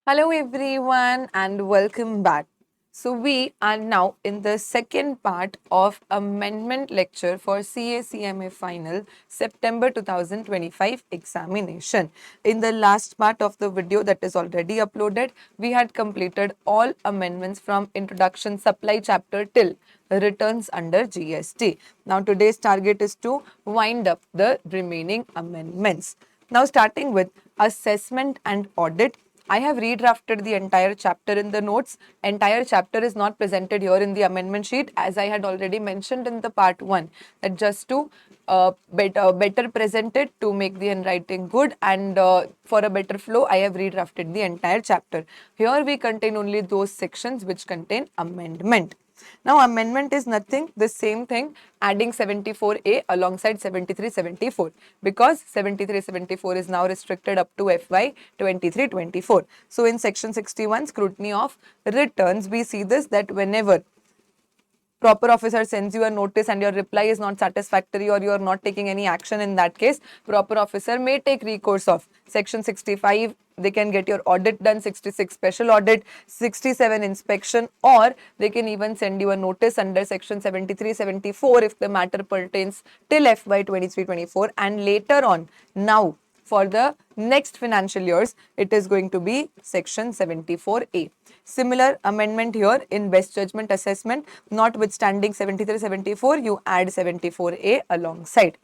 Hello, everyone, and welcome back. So, we are now in the second part of amendment lecture for CA final September 2025 examination. In the last part of the video that is already uploaded, we had completed all amendments from introduction supply chapter till returns under GST. Now, today's target is to wind up the remaining amendments. Now, starting with assessment and audit. I have redrafted the entire chapter in the notes. Entire chapter is not presented here in the amendment sheet, as I had already mentioned in the part 1, that just to better present it, to make the handwriting good, and for a better flow, I have redrafted the entire chapter. Here we contain only those sections which contain amendment. Now, amendment is nothing, the same thing, adding 74A alongside 73-74, because 73-74 is now restricted up to FY 23-24. So, in section 61, scrutiny of returns, we see this, that whenever proper officer sends you a notice and your reply is not satisfactory, or you are not taking any action, in that case proper officer may take recourse of section 65. They can get your audit done, 66 special audit, 67 inspection, or they can even send you a notice under section 73-74 if the matter pertains till FY 23-24, and later on, now for the next financial years, it is going to be section 74A. Similar amendment here in best judgment assessment, notwithstanding 73-74, you add 74A alongside.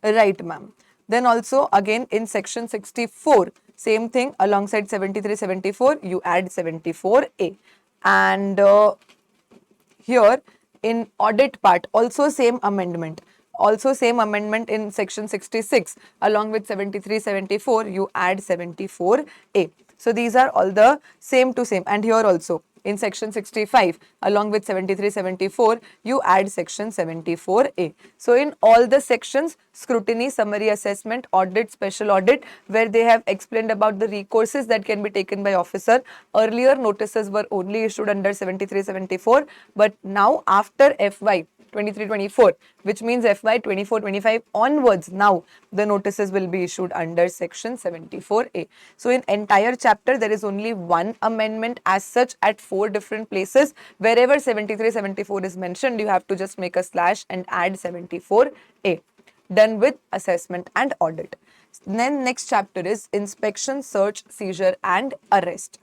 Right, ma'am. Then also again in section 64, same thing, alongside 73-74, you add 74A. And here in audit part, also same amendment. Also same amendment in section 66, along with 73-74, you add 74A. So these are all the same to same. And here also in section 65, along with 73-74, you add section 74A. So in all the sections, scrutiny, summary assessment, audit, special audit, where they have explained about the recourses that can be taken by officer. Earlier notices were only issued under 73-74, but now after FY 23-24, which means FY 24-25 onwards, now the notices will be issued under section 74A. So in entire chapter, there is only one amendment as such at 4 different places. Wherever 73-74 is mentioned, you have to just make a slash and add 74A. Done with assessment and audit. Then next chapter is inspection, search, seizure and arrest.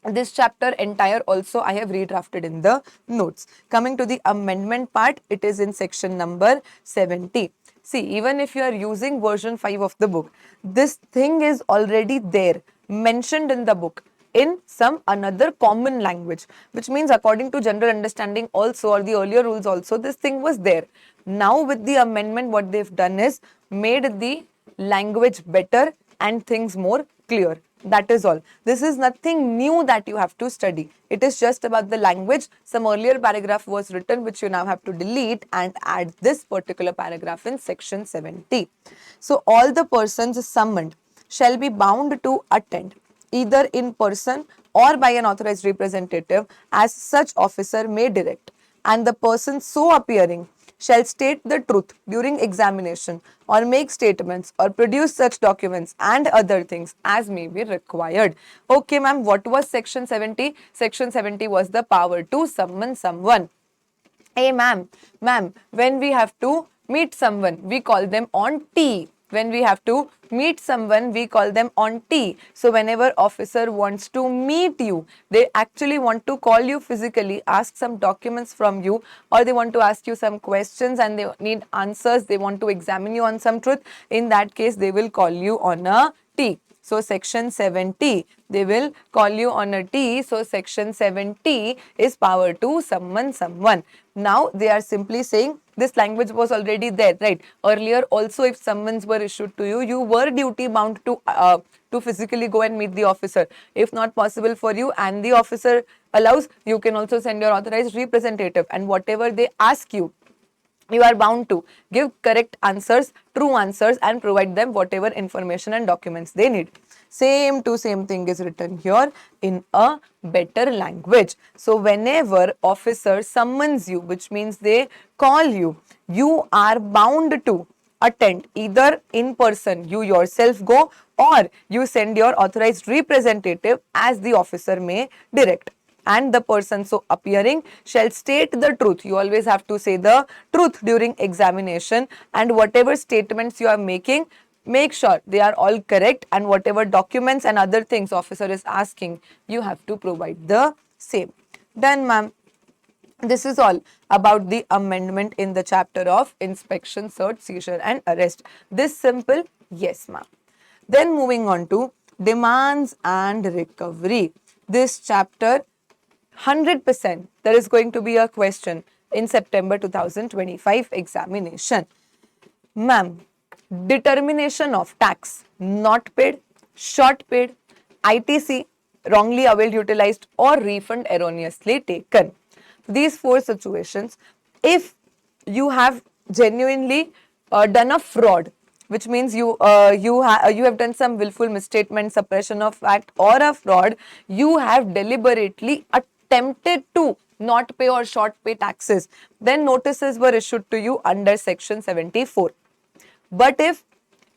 This chapter entire also I have redrafted in the notes. Coming to the amendment part, it is in section number 70. See, even if you are using version 5 of the book, this thing is already there, mentioned in the book in some another common language, which means according to general understanding also, or the earlier rules also, this thing was there. Now with the amendment, what they've done is made the language better and things more clear. That is all. This is nothing new that you have to study. It is just about the language. Some earlier paragraph was written which you now have to delete and add this particular paragraph in section 70. So all the persons summoned shall be bound to attend either in person or by an authorized representative as such officer may direct, and the person so appearing shall state the truth during examination or make statements or produce such documents and other things as may be required. Okay, ma'am, what was section 70? Section 70 was the power to summon someone. Hey, ma'am, when we have to meet someone, we call them on T. When we have to meet someone, we call them on T. So whenever officer wants to meet you, they actually want to call you physically, ask some documents from you, or they want to ask you some questions and they need answers, they want to examine you on some truth. In that case, they will call you on a T. So section 70, they will call you on a T. So section 70 is power to summon someone. Now they are simply saying this language was already there, right? Earlier also, if summons were issued to you, you were duty bound to physically go and meet the officer. If not possible for you and the officer allows, you can also send your authorized representative, and whatever they ask you, you are bound to give correct answers, true answers, and provide them whatever information and documents they need. Same to same thing is written here in a better language. So whenever officer summons you, which means they call you, you are bound to attend, either in person, you yourself go, or you send your authorized representative as the officer may direct. And the person so appearing shall state the truth. You always have to say the truth during examination, and whatever statements you are making, make sure they are all correct, and whatever documents and other things officer is asking, you have to provide the same. Done, ma'am. This is all about the amendment in the chapter of inspection, search, seizure and arrest. This simple? Yes, ma'am. Then moving on to demands and recovery. This chapter, 100% there is going to be a question in September 2025 examination. Ma'am, determination of tax not paid, short paid, ITC wrongly availed, utilized or refund erroneously taken. These four situations, if you have genuinely done a fraud, which means you have done some willful misstatement, suppression of fact or a fraud, you have deliberately attempted to not pay or short pay taxes, then notices were issued to you under section 74. But if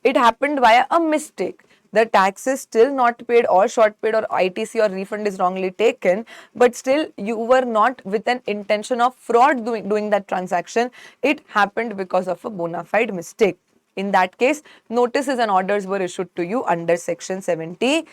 it happened via a mistake, the tax is still not paid or short paid or ITC or refund is wrongly taken, but still you were not with an intention of fraud doing that transaction, it happened because of a bona fide mistake. In that case, notices and orders were issued to you under section 73.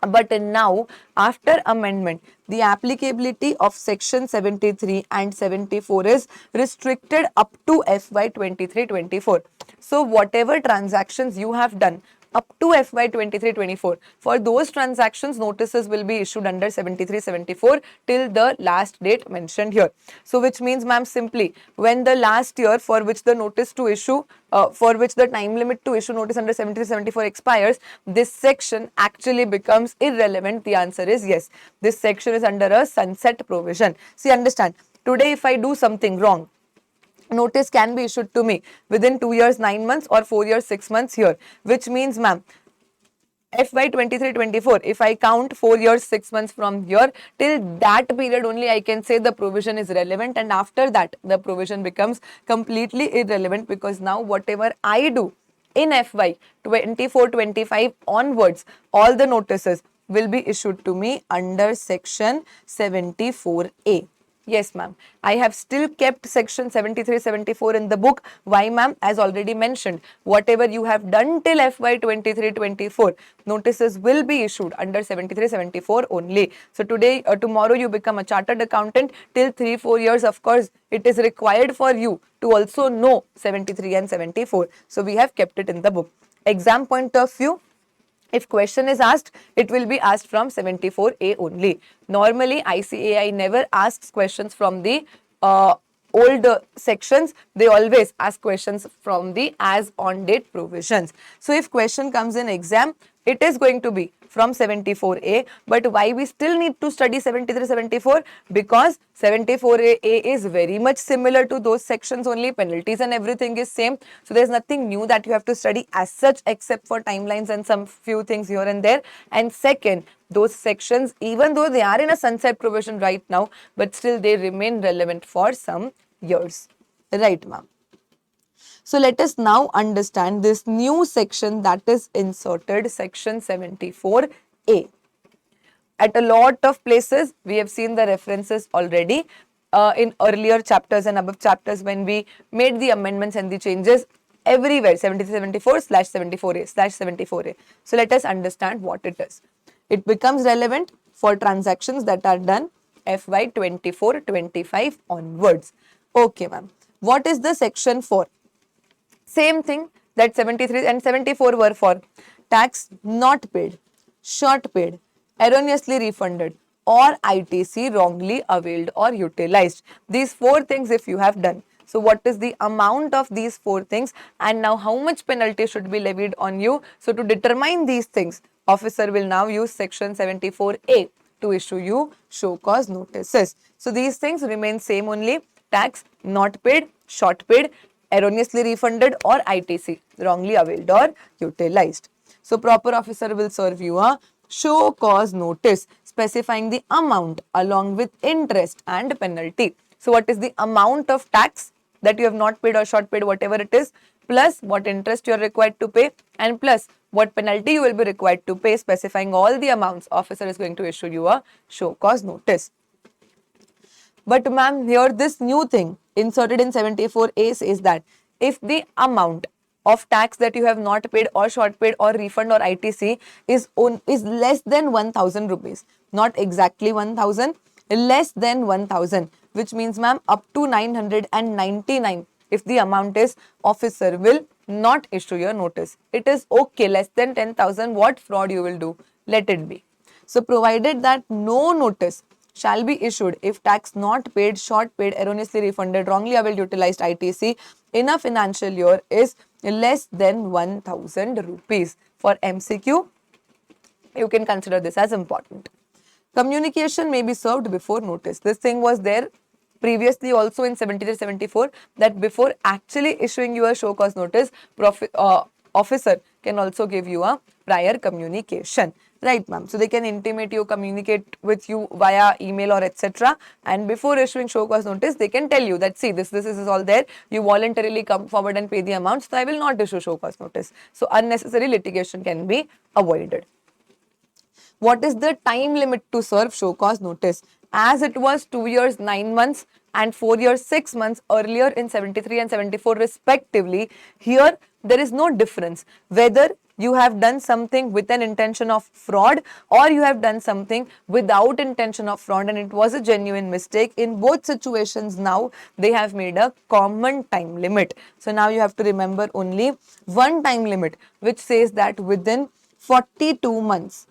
But now, after amendment, the applicability of section 73 and 74 is restricted up to FY 23-24. So, whatever transactions you have done up to FY 23-24, for those transactions, notices will be issued under 73-74 till the last date mentioned here. So, which means, ma'am, simply when the last year for which the notice to issue, for which the time limit to issue notice under 73-74 expires, this section actually becomes irrelevant. The answer is yes. This section is under a sunset provision. See, understand, today if I do something wrong, notice can be issued to me within 2 years, 9 months or 4 years, 6 months here, which means, ma'am, FY 23-24, if I count 4 years, 6 months from here, till that period only I can say the provision is relevant, and after that the provision becomes completely irrelevant, because now whatever I do in FY 24-25 onwards, all the notices will be issued to me under section 74A. Yes, ma'am. I have still kept section 73-74 in the book. Why, ma'am? As already mentioned, whatever you have done till FY 23-24, notices will be issued under 73-74 only. So today, tomorrow you become a chartered accountant. Till 3-4 years, of course, it is required for you to also know 73 and 74. So we have kept it in the book. Exam point of view, if question is asked, it will be asked from 74A only. Normally, ICAI never asks questions from the old sections. They always ask questions from the as on date provisions. So, if question comes in exam, it is going to be from 74A. But why we still need to study 73-74? Because 74A is very much similar to those sections, only penalties and everything is same. So there's nothing new that you have to study as such, except for timelines and some few things here and there. And second, those sections, even though they are in a sunset provision right now, but still they remain relevant for some years. Right, ma'am. So let us now understand this new section that is inserted, section 74A. At a lot of places, we have seen the references already in earlier chapters and above chapters when we made the amendments and the changes. Everywhere 73-74/74A/74A. So let us understand what it is. It becomes relevant for transactions that are done FY 24-25 onwards. Okay, ma'am. What is the section for? Same thing that 73 and 74 were for. Tax not paid, short paid, erroneously refunded, or ITC wrongly availed or utilized. These four things if you have done. So what is the amount of these four things, and now how much penalty should be levied on you? So to determine these things, officer will now use section 74A to issue you show cause notices. So these things remain same only. Tax not paid, short paid, erroneously refunded, or ITC wrongly availed or utilized. So proper officer will serve you a show cause notice specifying the amount along with interest and penalty. So what is the amount of tax? that you have not paid or short paid, whatever it is, plus what interest you are required to pay, and plus what penalty you will be required to pay, specifying all the amounts, officer is going to issue you a show cause notice. But ma'am, here this new thing inserted in 74A says that if the amount of tax that you have not paid or short paid or refund or ITC is less than 1000 rupees, not exactly 1000, less than 1000, which means ma'am up to 999, if the amount is, officer will not issue your notice. It is okay, less than 10,000, what fraud you will do, let it be. So provided that no notice shall be issued if tax not paid, short paid, erroneously refunded, wrongly availed, utilized, ITC in a financial year is less than 1000 rupees. For MCQ, you can consider this as important. Communication may be served before notice. This thing was there previously also in 73-74, that before actually issuing you a show cause notice, officer can also give you a prior communication. Right, ma'am. So they can intimate you, communicate with you via email or etc. And before issuing show cause notice, they can tell you that, see, this is all there. You voluntarily come forward and pay the amount, so I will not issue show cause notice. So unnecessary litigation can be avoided. What is the time limit to serve show cause notice? As it was 2 years 9 months and 4 years 6 months earlier in 73 and 74 respectively, here there is no difference whether you have done something with an intention of fraud or you have done something without intention of fraud and it was a genuine mistake. In both situations now they have made a common time limit. So now you have to remember only one time limit, which says that within 42 months.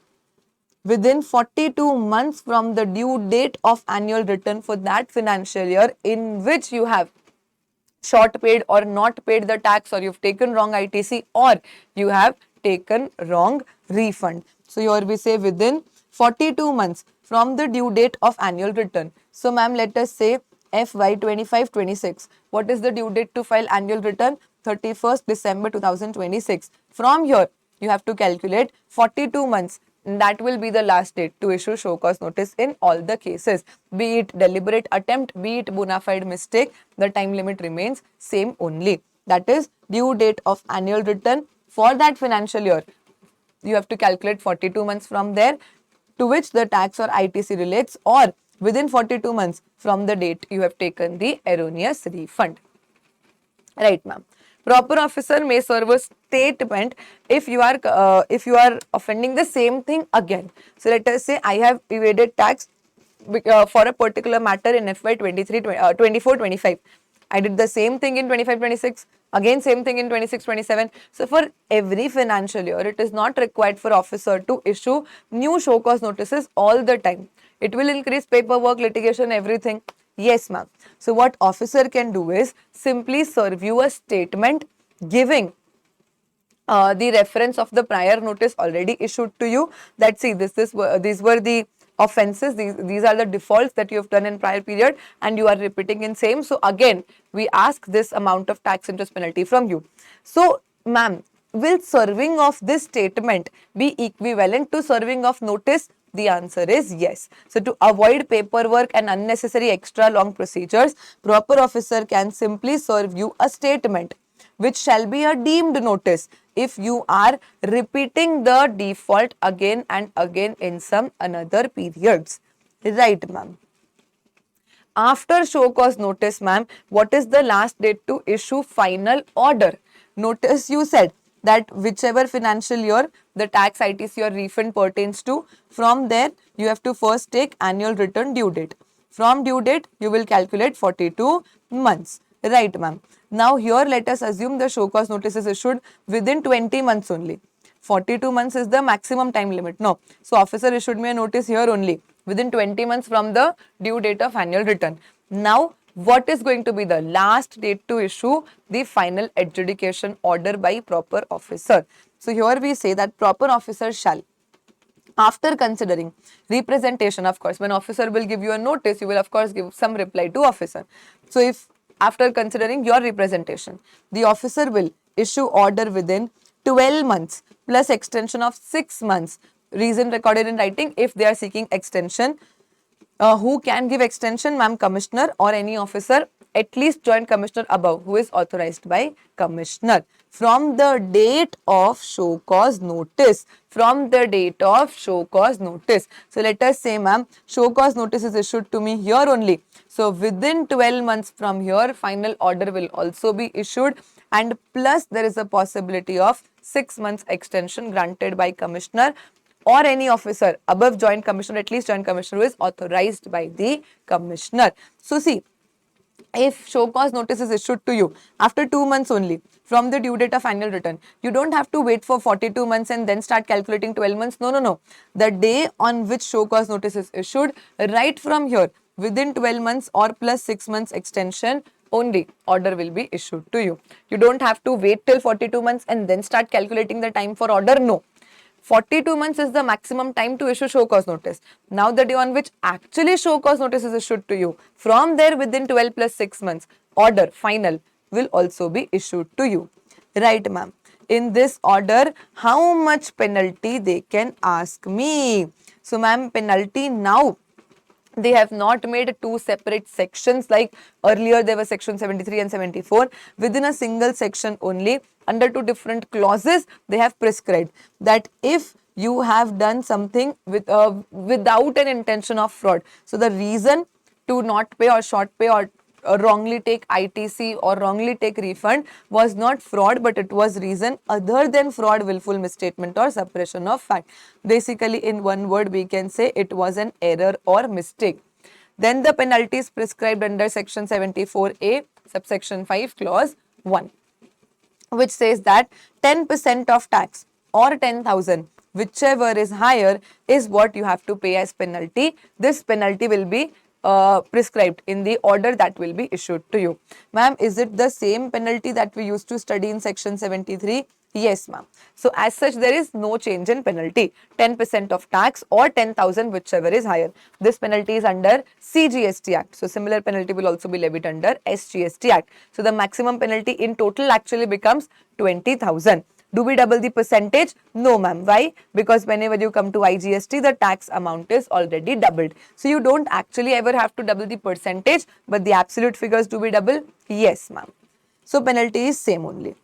Within 42 months from the due date of annual return for that financial year in which you have short paid or not paid the tax, or you've taken wrong ITC, or you have taken wrong refund. So here we say within 42 months from the due date of annual return. So ma'am, let us say FY 25-26. What is the due date to file annual return? 31st December 2026. From here, you have to calculate 42 months. That will be the last date to issue show cause notice in all the cases. Be it deliberate attempt, be it bona fide mistake, the time limit remains same only. That is due date of annual return for that financial year. You have to calculate 42 months from there to which the tax or ITC relates, or within 42 months from the date you have taken the erroneous refund. Right, ma'am. Proper officer may serve a statement if you are offending the same thing again. So let us say I have evaded tax for a particular matter in FY 24-25. I did the same thing in 25-26, again same thing in 26-27. So for every financial year, it is not required for officer to issue new show cause notices all the time. It will increase paperwork, litigation, everything. Yes, ma'am. So what officer can do is simply serve you a statement giving the reference of the prior notice already issued to you, that see, these were the offenses, these are the defaults that you have done in prior period and you are repeating in same. So again, we ask this amount of tax interest penalty from you. So ma'am, will serving of this statement be equivalent to serving of notice? The answer is yes. So to avoid paperwork and unnecessary extra long procedures, proper officer can simply serve you a statement which shall be a deemed notice if you are repeating the default again and again in some another periods. Right, ma'am. After show cause notice, ma'am, what is the last date to issue final order? Notice you said that whichever financial year the tax, ITC or refund pertains to, from there you have to first take annual return due date. From due date, you will calculate 42 months. Right, ma'am. Now here let us assume the show cause notice is issued within 20 months only. 42 months is the maximum time limit. No. So officer issued me a notice here only within 20 months from the due date of annual return. Now what is going to be the last date to issue the final adjudication order by proper officer? So here we say that proper officer shall, after considering representation, of course, when officer will give you a notice, you will of course give some reply to officer. So if after considering your representation, the officer will issue order within 12 months plus extension of 6 months, reason recorded in writing if they are seeking extension. Who can give extension? Ma'am, commissioner or any officer at least joint commissioner above who is authorized by commissioner. From the date of show cause notice. From the date of show cause notice. So let us say, ma'am, show cause notice is issued to me here only. So within 12 months from here, final order will also be issued, and plus there is a possibility of 6 months extension granted by commissioner or any officer above joint commissioner, at least joint commissioner who is authorized by the commissioner. So see, if show cause notice is issued to you after 2 months only from the due date of annual return, you don't have to wait for 42 months and then start calculating 12 months. No, no, no. The day on which show cause notice is issued, right from here, within 12 months or plus 6 months extension, only order will be issued to you. You don't have to wait till 42 months and then start calculating the time for order. No. 42 months is the maximum time to issue show cause notice. Now the day on which actually show cause notice is issued to you, from there within 12 plus 6 months, order final will also be issued to you. Right, ma'am. In this order, how much penalty they can ask me? So, ma'am, penalty now, they have not made two separate sections like earlier there were section 73 and 74. Within a single section only, under two different clauses, they have prescribed that if you have done something without an intention of fraud, so the reason to not pay or short pay or wrongly take ITC or wrongly take refund was not fraud, but it was reason other than fraud, willful misstatement or suppression of fact. Basically, in one word, we can say it was an error or mistake. Then the penalty is prescribed under section 74A, subsection 5, clause 1, which says that 10% of tax or 10,000, whichever is higher, is what you have to pay as penalty. This penalty will be prescribed in the order that will be issued to you. Ma'am, is it the same penalty that we used to study in section 73? Yes, ma'am. So as such, there is no change in penalty. 10% of tax or 10,000, whichever is higher. This penalty is under CGST Act. So similar penalty will also be levied under SGST Act. So the maximum penalty in total actually becomes 20,000. Do we double the percentage? No, ma'am. Why? Because whenever you come to IGST, the tax amount is already doubled. So you don't actually ever have to double the percentage, but the absolute figures do we double? Yes, ma'am. So penalty is same only.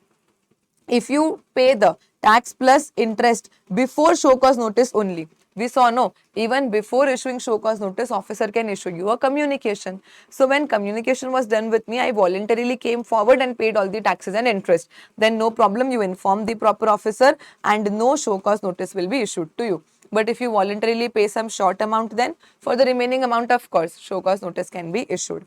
If you pay the tax plus interest before show cause notice only, we saw no, even before issuing show cause notice, officer can issue you a communication. So when communication was done with me, I voluntarily came forward and paid all the taxes and interest. Then no problem, you inform the proper officer and no show cause notice will be issued to you. But if you voluntarily pay some short amount, then for the remaining amount, of course, show cause notice can be issued.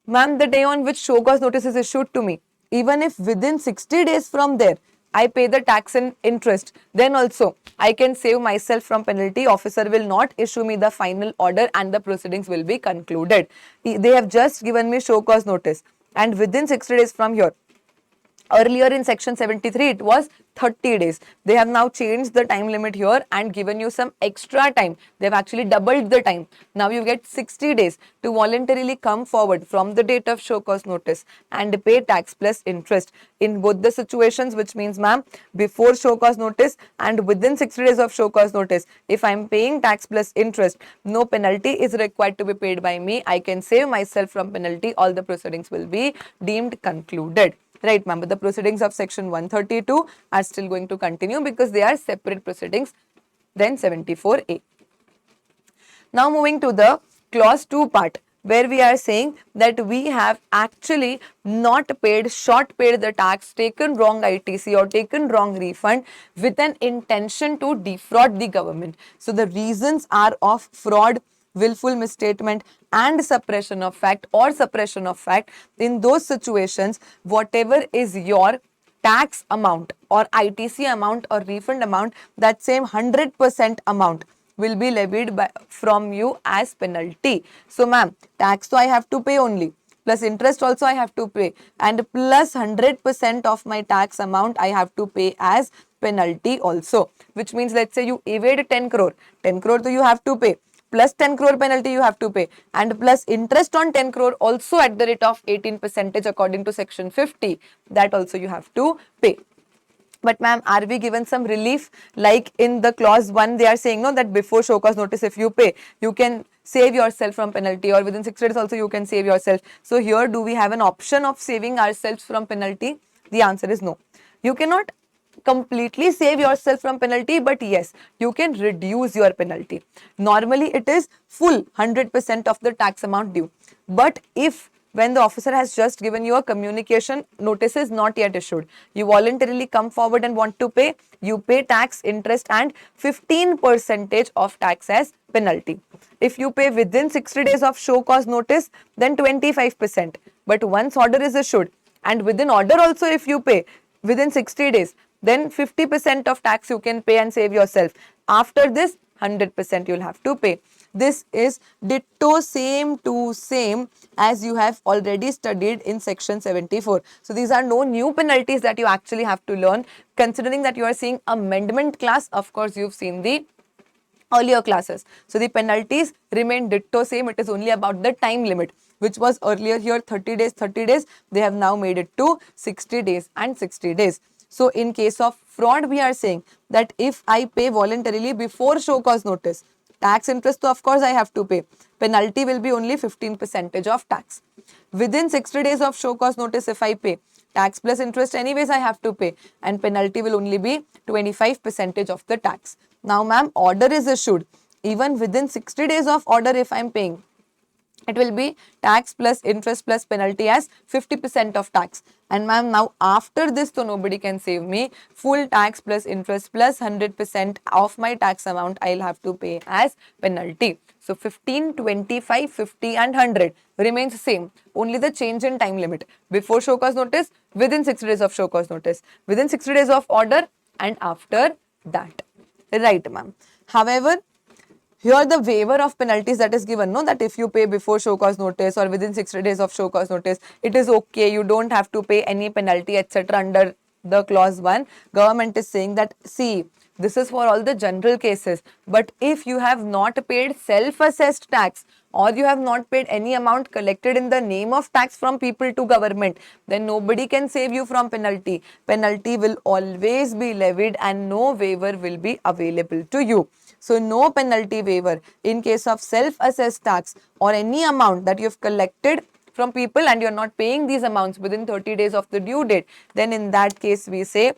Ma'am, the day on which show cause notice is issued to me, even if within 60 days from there, I pay the tax and interest, then also I can save myself from penalty. Officer will not issue me the final order and the proceedings will be concluded. They have just given me show cause notice, and within 60 days from here, earlier in section 73, it was 30 days. They have now changed the time limit here and given you some extra time. They've actually doubled the time. Now you get 60 days to voluntarily come forward from the date of show cause notice and pay tax plus interest. In both the situations, which means, ma'am, before show cause notice and within 60 days of show cause notice, if I'm paying tax plus interest, no penalty is required to be paid by me. I can save myself from penalty. All the proceedings will be deemed concluded. Right, ma'am, but the proceedings of section 132 are still going to continue because they are separate proceedings than 74A. Now moving to the clause 2 part, where we are saying that we have actually not paid, short paid the tax, taken wrong ITC or taken wrong refund with an intention to defraud the government. So the reasons are of fraud, willful misstatement and suppression of fact or suppression of fact. In those situations, whatever is your tax amount or ITC amount or refund amount, that same 100% amount will be levied from you as penalty. So ma'am, tax so I have to pay only, plus interest also I have to pay, and plus 100% of my tax amount I have to pay as penalty also, which means let's say you evade 10 crore, 10 crore so you have to pay, plus 10 crore penalty you have to pay, and plus interest on 10 crore also at the rate of 18% according to section 50, that also you have to pay. But ma'am, are we given some relief? Like in the clause 1, they are saying no, that before show cause notice, if you pay, you can save yourself from penalty, or within 6 days also you can save yourself. So here, do we have an option of saving ourselves from penalty? The answer is no. You cannot completely save yourself from penalty, but yes, you can reduce your penalty. Normally it is full 100% of the tax amount due, but if when the officer has just given you a communication, notice is not yet issued, you voluntarily come forward and want to pay, you pay tax, interest and 15% of tax as penalty. If you pay within 60 days of show cause notice, then 25%. But once order is issued, and within order also if you pay within 60 days, then 50% of tax you can pay and save yourself. After this, 100% you'll have to pay. This is ditto same to same as you have already studied in section 74. So these are no new penalties that you actually have to learn. Considering that you are seeing amendment class, of course you've seen the earlier classes. So the penalties remain ditto same. It is only about the time limit, which was earlier here 30 days, 30 days. They have now made it to 60 days and 60 days. So in case of fraud, we are saying that if I pay voluntarily before show cause notice, tax interest, so of course I have to pay. Penalty will be only 15% of tax. Within 60 days of show cause notice, if I pay, tax plus interest anyways I have to pay, and penalty will only be 25% of the tax. Now ma'am, order is issued. Even within 60 days of order, if I am paying, it will be tax plus interest plus penalty as 50% of tax. And ma'am, now after this, so nobody can save me. Full tax plus interest plus 100% of my tax amount I'll have to pay as penalty. So 15, 25, 50 and 100 remains same. Only the change in time limit. Before show cause notice, within 60 days of show cause notice, within 60 days of order, and after that. Right ma'am. However, here the waiver of penalties that is given, no, that if you pay before show cause notice or within 60 days of show cause notice, it is okay, you don't have to pay any penalty, etc. under the clause 1. Government is saying that, see, this is for all the general cases, but if you have not paid self-assessed tax, or you have not paid any amount collected in the name of tax from people to government, then nobody can save you from penalty. Penalty will always be levied and no waiver will be available to you. So no penalty waiver in case of self-assessed tax or any amount that you have collected from people and you're not paying these amounts within 30 days of the due date, then in that case we say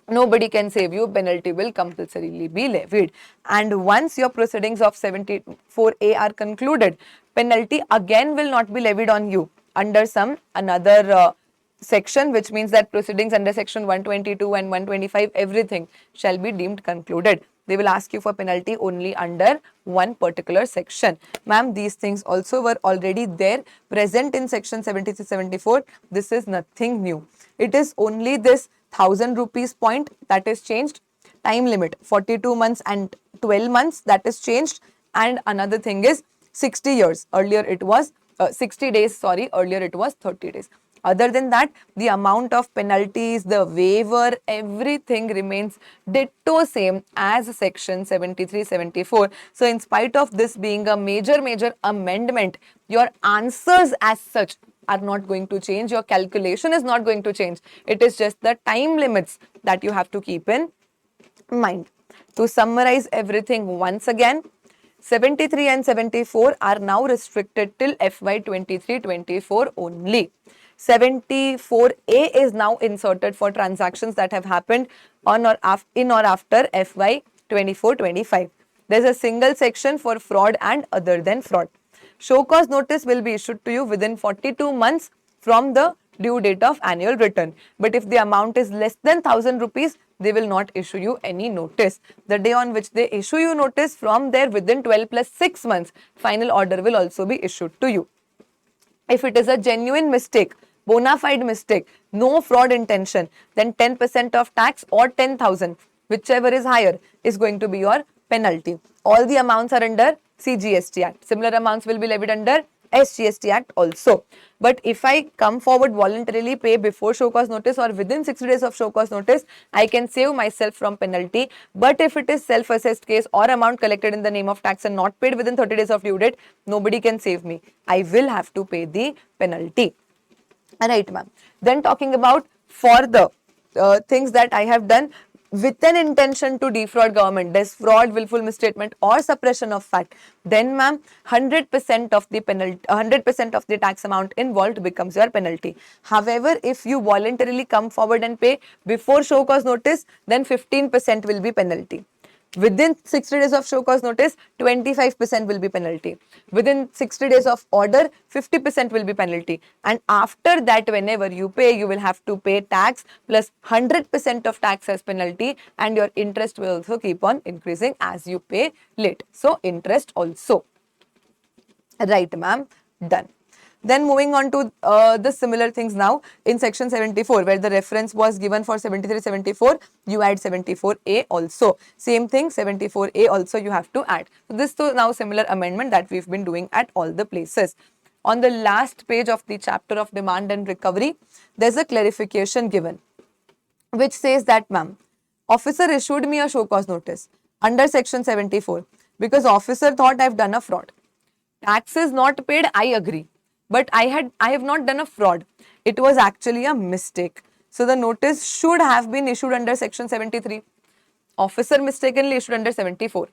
nobody can save you, penalty will compulsorily be levied. And once your proceedings of 74A are concluded, penalty again will not be levied on you under some another section, which means that proceedings under section 122 and 125, everything shall be deemed concluded. They will ask you for penalty only under one particular section. Ma'am, these things also were already there, present in section 73-74. This is nothing new. It is only this 1000 rupees point that is changed. Time limit 42 months and 12 months, that is changed. And another thing is 60 years. Earlier it was 60 days, sorry, earlier it was 30 days. Other than that, the amount of penalties, the waiver, everything remains ditto same as section 73-74. So in spite of this being a major amendment, your answers as such are not going to change. Your calculation is not going to change. It is just the time limits that you have to keep in mind. To summarize everything once again, 73 and 74 are now restricted till FY 23-24 only. 74A is now inserted for transactions that have happened on or in or after FY 24-25. There's a single section for fraud and other than fraud. Show cause notice will be issued to you within 42 months from the due date of annual return. But if the amount is less than 1000 rupees, they will not issue you any notice. The day on which they issue you notice, from there within 12 plus 6 months, final order will also be issued to you. If it is a genuine mistake, bona fide mistake, no fraud intention, then 10% of tax or 10,000, whichever is higher, is going to be your penalty. All the amounts are under CGST Act. Similar amounts will be levied under SGST Act also. But if I come forward voluntarily, pay before show cause notice or within 60 days of show cause notice, I can save myself from penalty. But if it is self-assessed case or amount collected in the name of tax and not paid within 30 days of due date, nobody can save me. I will have to pay the penalty. Alright ma'am. Then talking about for the things that I have done with an intention to defraud government, there's fraud, willful misstatement or suppression of fact, then ma'am 100% of the penalty, 100% of the tax amount involved becomes your penalty. However, if you voluntarily come forward and pay before show cause notice, then 15% will be penalty. Within 60 days of show cause notice, 25% will be penalty. Within 60 days of order, 50% will be penalty. And after that, whenever you pay, you will have to pay tax plus 100% of tax as penalty, and your interest will also keep on increasing as you pay late. So, interest also. Right, ma'am. Done. Then moving on to the similar things now in section 74, where the reference was given for 73, 74, you add 74A also. Same thing, 74A also you have to add. So this is now similar amendment that we've been doing at all the places. On the last page of the chapter of demand and recovery, there's a clarification given, which says that, ma'am, officer issued me a show cause notice under section 74 because officer thought I've done a fraud. Tax is not paid, I agree. But I have not done a fraud. It was actually a mistake. So the notice should have been issued under section 73. Officer mistakenly issued under 74.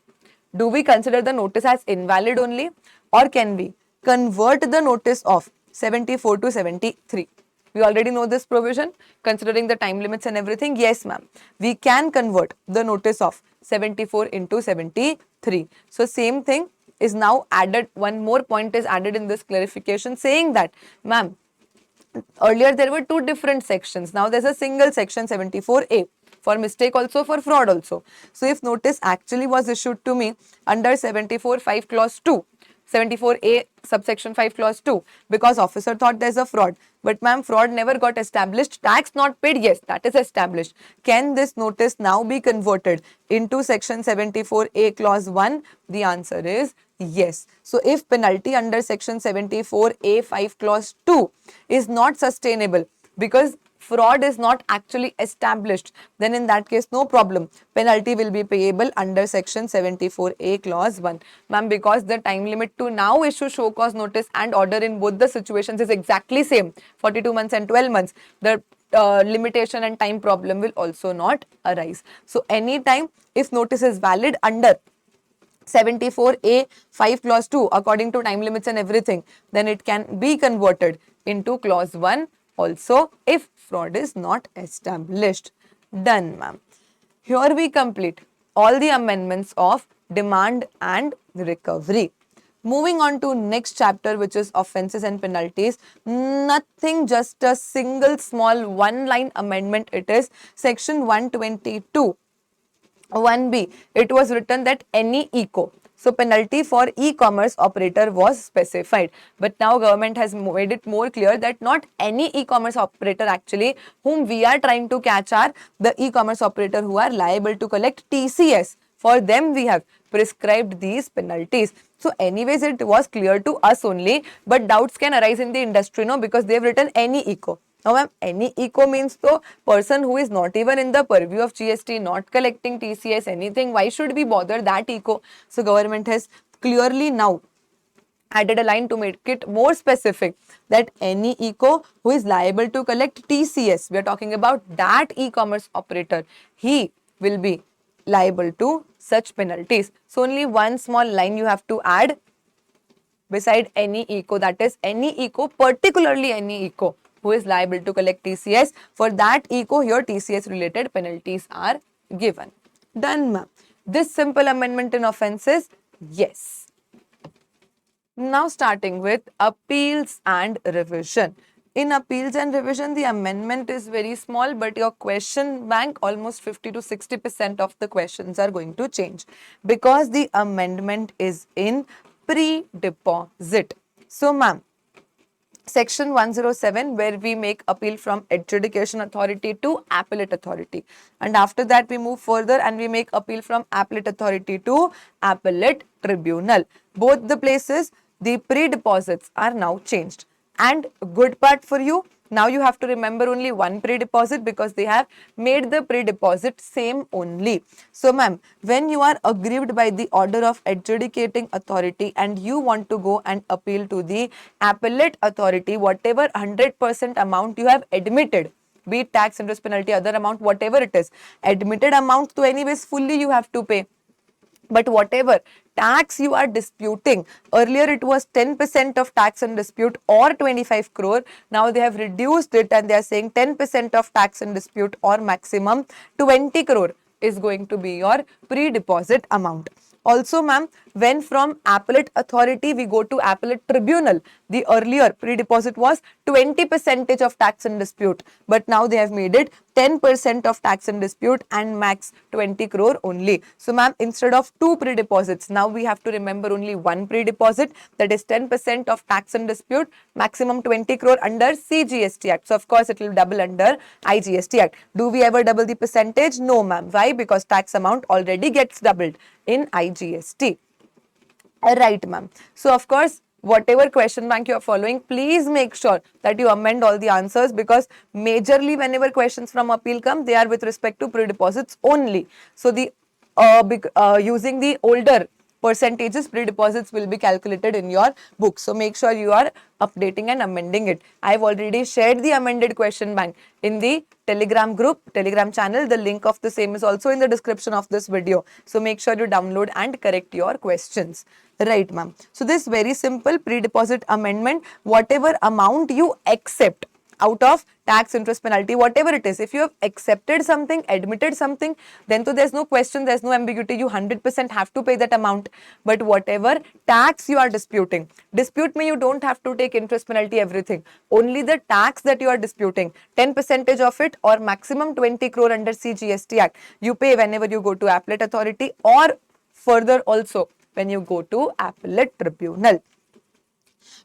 Do we consider the notice as invalid only, or can we convert the notice of 74 to 73? We already know this provision, considering the time limits and everything. Yes, ma'am. We can convert the notice of 74 into 73. So same thing is now added. One more point is added in this clarification, saying that, ma'am, earlier there were two different sections. Now there's a single section 74A for mistake also, for fraud also. So if notice actually was issued to me under 74(5) clause 2, 74A subsection 5 clause 2, because officer thought there's a fraud, but ma'am, fraud never got established, tax not paid, yes, that is established. Can this notice now be converted into section 74A clause 1? The answer is yes. So if penalty under section 74A 5 clause 2 is not sustainable because fraud is not actually established, then in that case no problem, penalty will be payable under section 74A clause 1. Ma'am, because the time limit to now issue show cause notice and order in both the situations is exactly same, 42 months and 12 months, the limitation and time problem will also not arise. So anytime if notice is valid under 74A 5 clause 2 according to time limits and everything, then it can be converted into clause 1 also if fraud is not established. Done, ma'am. Here we complete all the amendments of demand and recovery. Moving on to next chapter, which is offences and penalties. Nothing, just a single small one line amendment. It is section 122. 1B, it was written that any eco. So penalty for e-commerce operator was specified. But now government has made it more clear that not any e-commerce operator actually, whom we are trying to catch are the e-commerce operator who are liable to collect TCS. For them we have prescribed these penalties. So anyways, it was clear to us only, but doubts can arise in the industry, no, because they have written any eco. Now ma'am, any eco means the person who is not even in the purview of GST, not collecting TCS, anything. Why should we bother that eco? So government has clearly now added a line to make it more specific that any eco who is liable to collect TCS, we are talking about that e-commerce operator, he will be liable to such penalties. So only one small line you have to add beside any eco, that is any eco, particularly any eco who is liable to collect TCS. For that eco, here TCS related penalties are given. Done, ma'am. This simple amendment in offences, yes. Now starting with appeals and revision. In appeals and revision, the amendment is very small, but your question bank, almost 50 to 60% of the questions are going to change because the amendment is in pre-deposit. So, ma'am, section 107, where we make appeal from adjudication authority to appellate authority, and after that we move further and we make appeal from appellate authority to appellate tribunal. Both the places, the pre-deposits are now changed. And good part for you, now you have to remember only one pre-deposit because they have made the pre-deposit same only. So ma'am, when you are aggrieved by the order of adjudicating authority and you want to go and appeal to the appellate authority, whatever 100% amount you have admitted, be it tax, interest, penalty, other amount, whatever it is. Admitted amount to anyways fully you have to pay. But whatever tax you are disputing, earlier it was 10% of tax in dispute or 25 crore. Now they have reduced it and they are saying 10% of tax in dispute or maximum 20 crore is going to be your pre-deposit amount. Also, ma'am, when from appellate authority we go to appellate tribunal, the earlier pre-deposit was 20% of tax in dispute, but now they have made it 10% of tax in dispute and max 20 crore only. So, ma'am, instead of two pre-deposits, now we have to remember only one pre-deposit, that is 10% of tax in dispute, maximum 20 crore under CGST Act. So, of course, it will double under IGST Act. Do we ever double the percentage? No, ma'am. Why? Because tax amount already gets doubled in IGST. Right, ma'am. So, of course, whatever question bank you are following, please make sure that you amend all the answers, because majorly whenever questions from appeal come, they are with respect to pre-deposits only. So, the using the older percentages, pre-deposits will be calculated in your book. So, make sure you are updating and amending it. I have already shared the amended question bank in the Telegram group, Telegram channel. The link of the same is also in the description of this video. So, make sure you download and correct your questions. Right, ma'am. So, this very simple pre-deposit amendment, whatever amount you accept out of tax, interest, penalty, whatever it is, if you have accepted something, admitted something, then so there's no question, there's no ambiguity, you 100% have to pay that amount. But whatever tax you are disputing, dispute me, you don't have to take interest, penalty, everything. Only the tax that you are disputing, 10% of it or maximum 20 crore under CGST Act, you pay whenever you go to appellate authority or further also when you go to appellate tribunal.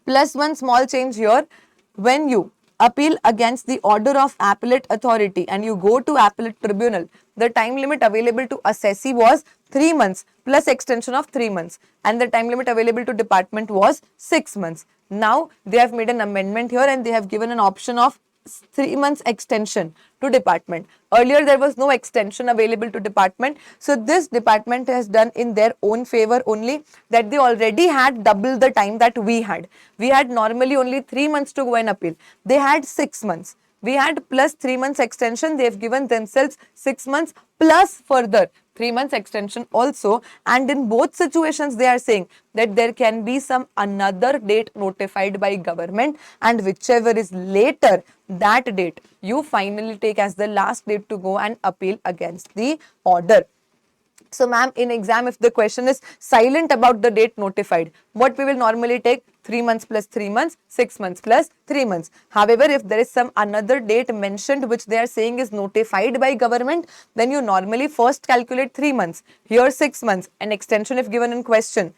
Plus one small change here, when you appeal against the order of appellate authority and you go to appellate tribunal, the time limit available to assessee was 3 months plus extension of 3 months, and the time limit available to department was 6 months. Now they have made an amendment here and they have given an option of 3 months extension to department. Earlier there was no extension available to department. So this department has done in their own favor only, that they already had double the time that we had. We had normally only 3 months to go and appeal. They had 6 months. We had plus 3 months extension. They have given themselves 6 months plus further 3 months extension also. And in both situations, they are saying that there can be some another date notified by government, and whichever is later, that date you finally take as the last date to go and appeal against the order. So, ma'am, in exam, if the question is silent about the date notified, what we will normally take? 3 months plus 3 months, 6 months plus 3 months. However, if there is some another date mentioned which they are saying is notified by government, then you normally first calculate 3 months. Here 6 months, an extension if given in question.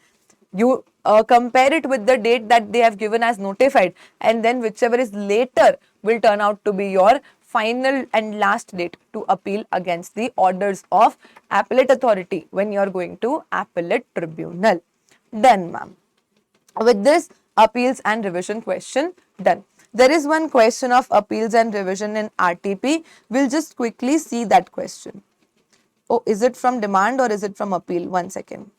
You compare it with the date that they have given as notified, and then whichever is later will turn out to be your final and last date to appeal against the orders of appellate authority when you are going to appellate tribunal. Done, ma'am. With this, appeals and revision question done. There is one question of appeals and revision in RTP. We'll just quickly see that question. Oh, is it from demand or is it from appeal? 1 second.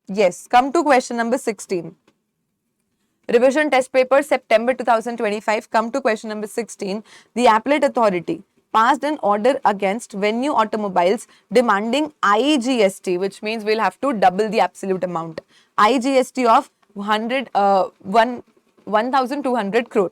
Yes, come to question number 16. Revision test paper September 2025. Come to question number 16. The appellate authority passed an order against Venue Automobiles demanding IGST, which means we'll have to double the absolute amount. IGST of 1,200 crore.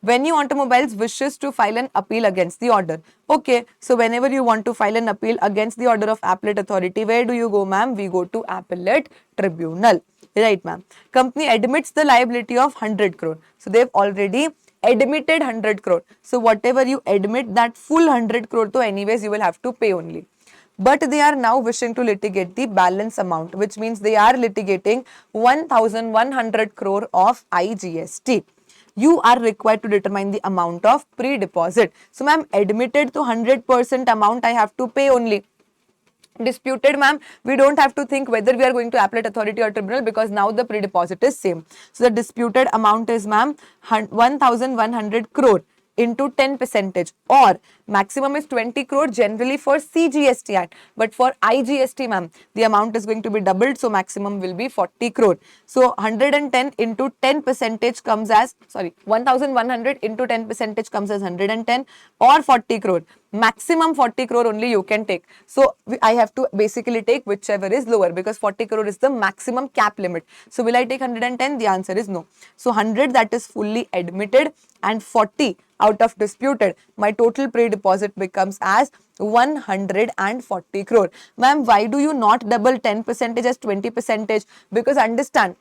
Venue Automobiles wishes to file an appeal against the order. Okay, so whenever you want to file an appeal against the order of appellate authority, where do you go, ma'am? We go to appellate tribunal. Right, ma'am. Company admits the liability of 100 crore. So they've already admitted 100 crore. So whatever you admit, that full 100 crore, to anyways you will have to pay only. But they are now wishing to litigate the balance amount, which means they are litigating 1,100 crore of IGST. You are required to determine the amount of pre-deposit. So, ma'am, admitted to 100% amount I have to pay only. Disputed, ma'am, we don't have to think whether we are going to appellate authority or tribunal, because now the pre-deposit is same. So, the disputed amount is, ma'am, 1,100 crore into 10%, or Maximum is 20 crore generally for CGST Act, but for IGST, ma'am, the amount is going to be doubled, so maximum will be 40 crore. So 110 into 10 percentage comes as, 1100 into 10 percentage comes as 110 or 40 crore. Maximum 40 crore only you can take. So I have to basically take whichever is lower, because 40 crore is the maximum cap limit. So will I take 110? The answer is no. So 100, that is fully admitted, and 40 out of disputed. My total pre-deposit becomes as 140 crore. Ma'am, why do you not double 10 percentage as 20 percentage? Because understand,